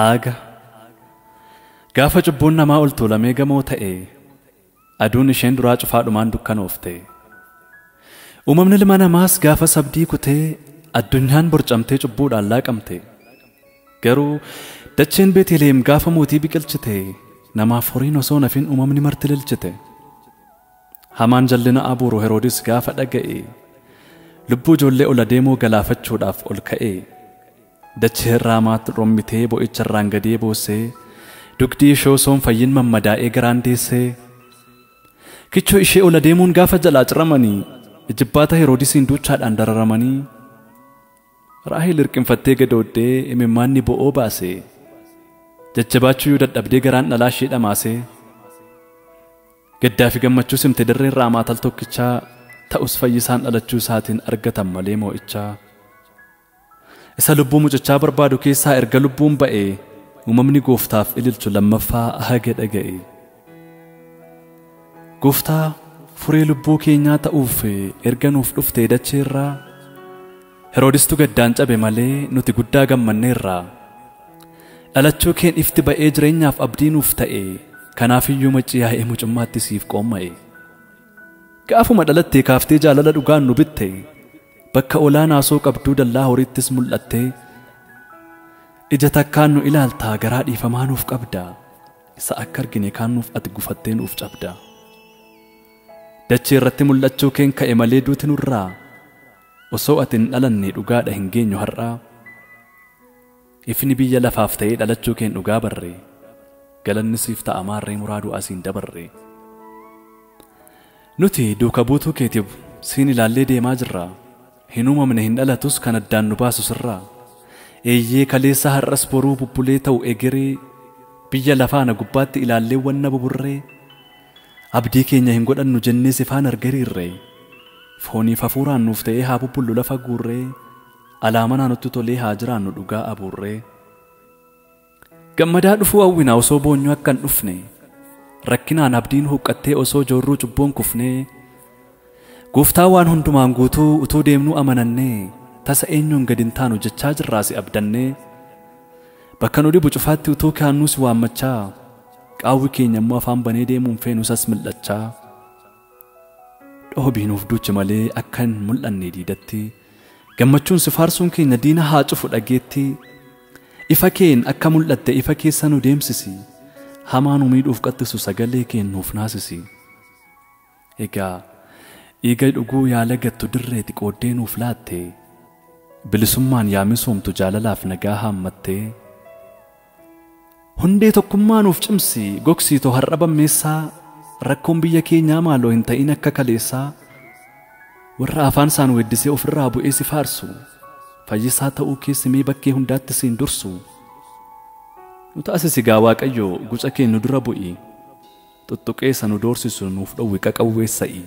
Aaga gaafa cubbuun namaa ol tuulamee gamoo ta'e aduun isheen duraa cufaadhumaan dukkanoofte. Uumamni ilma namaas gaafa sabdii kutee addunyaan borcamtee cubbuudhaan laaqamte. Garuu dacheen Beetliheem gaafa mootii biqilchite namaaf horiin osoo nafin uumamni marti lilchite. Hamaan jallina abuuru Heroodis gaafa dhaga'e lubbuu ijoollee ol adeemoo galaafachuudhaaf ol ka'e. Dachee Raamaatti rommitee boo'icharraan gadee boossee dugdii ishee osoon fayyin mammadaa'ee garaan deessee. Kichoo ishee ol adeemuun gaafa jalaa ciramanii ijibbaata Heroodisiin duuchaadhaan dararamanii. Raahel irqinfattee gadooddee imimmaanni bo'oo baase. Jajjabaachuu dadhabdee garaan dhalaa ishee dhamaase. Gaddaa fi gammachuu simte dirreen Raamaa tal tokkichaa ta'us fayyisaan dhalachuu isaatiin argatan malee moo'ichaa. Isa lubbuu mucichaa barbaadu keessaa erga lubbuun ba'e uumamni gooftaaf ililchu lammaffaa ahage dhaga'e. Gooftaa furee lubbuu keenyaa ta'uuf erga nuuf dhuftee dacheerraa Heroodistu gaddaan cabe malee nuti guddaa gammanneerraa. Dhalachuu keen ifti ba'ee jireenyaaf abdii nuuf ta'e kanaafiyyuu macci yaa'ee mucummaatti siif qoomma'e. Gaafuma dhalattee kaaftee jaalala dhugaan nu bitte bakka olaanaa soo qabduu dallaa horiittis mul'atte. Ija takkaan nu ilaaltaa garaa dhiifamaa nuuf qabda isa akka argine kaan nuuf ati gufattee nuuf cabda. Dachee irratti mul'achuu keen ka'e malee duuti nurraa osoo ati hin dhalanne dhugaadha hin geenyu har'aa. Ifni biyya lafaaf ta'ee dhalachuu keen dhugaa barre galanni siif ta'a maarree muraaduu asiin dabarre. Nuti duuka buutuu keetiif siin ilaallee deemaa jirra. Hin uumamne hin dhalatus kan addaan nu baasu sirraa. Eeyyee kaleessa har'as boruu bubbulee ta'u egeree biyya lafaana gubbaatti ilaallee wanna buburree. Abdii keenya hin godhannu jennee sifaan argariirre. Fooniif hafuuraan nuuf ta'ee haa bubbullu lafa guurree. Alaamanaa nutti tolee haa jiraannu dhugaa abuurree. Gammadaa dhufuu hawwinaa osoo boonyu akka hin dhufne. Rakkinaan abdiin huqqattee osoo joorruu cubboon kufnee. Gooftaa waan hundumaan guutuu utuu deemnuu amanannee tasa eenyuun gad hin taanu jechaa jirraa si abdannee. Bakka nu dhibu cufaatti utuu kaannuu si waammachaa qaawwi keenya immoo afaan banee deemuun feenu sas mil'achaa. Dhoobiinuuf duuchi malee akka hin mul'anne diidatti gammachuun si faarsuun keenya diina haa cufu dhageetti. Ifa keen akka mul'atte ifa keessa nu deemsisi hamaa nu miidhuuf qattisu sagalee keen nuuf naasisi. Egaa dhiiga dhuguu yaala gattu dirreeti qooddee nuuf laatte bilisummaan yaamisoomtu jaalalaaf nagaa haammattee. Hundee tokkummaa nuuf cimsi gogsiitoo har'a bammeessaa rakkoon biyya keenyaa maaloo hin ta'in akka kaleessaa. Warra afaan isaan weeddisee ofirraa bu'ee si faarsu fayyisaa ta'uu keessi mee bakkee hundaatti siin dursu. Nu taasisi gaa Waaqayyo guca kee nu dura bu'i xuxuqeessa nu doorsisu nuuf dhowwi qaqawweessa'i.